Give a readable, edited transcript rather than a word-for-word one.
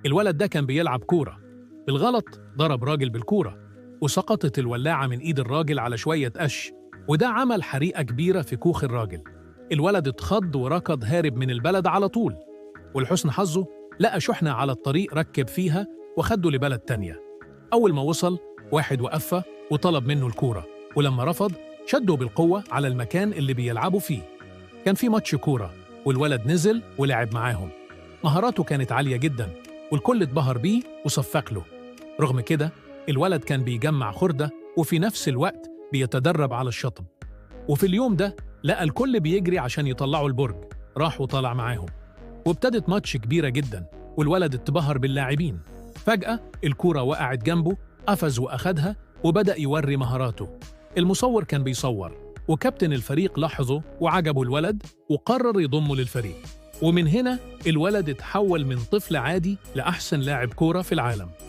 الولد ده كان بيلعب كورة، بالغلط ضرب راجل بالكورة، وسقطت الولاعة من إيد الراجل على شوية قش، وده عمل حريقة كبيرة في كوخ الراجل. الولد اتخض وركض هارب من البلد على طول، ولحسن حظه لقى شحنة على الطريق ركب فيها وخده لبلد تانية. أول ما وصل واحد وقفه وطلب منه الكورة، ولما رفض شده بالقوة على المكان اللي بيلعبوا فيه. كان في ماتش كورة، والولد نزل ولعب معاهم. مهاراته كانت عالية جدا، والكل اتبهر بيه وصفق له. رغم كده الولد كان بيجمع خردة وفي نفس الوقت بيتدرب على الشطب. وفي اليوم ده لقى الكل بيجري عشان يطلعوا البرج، راح وطلع معاهم، وابتدت ماتش كبيرة جدا، والولد اتبهر باللاعبين. فجأة الكورة وقعت جنبه، قفز وأخدها وبدأ يوري مهاراته. المصور كان بيصور، وكابتن الفريق لاحظه وعجبه الولد وقرر يضمه للفريق. ومن هنا الولد اتحول من طفل عادي لأحسن لاعب كورة في العالم.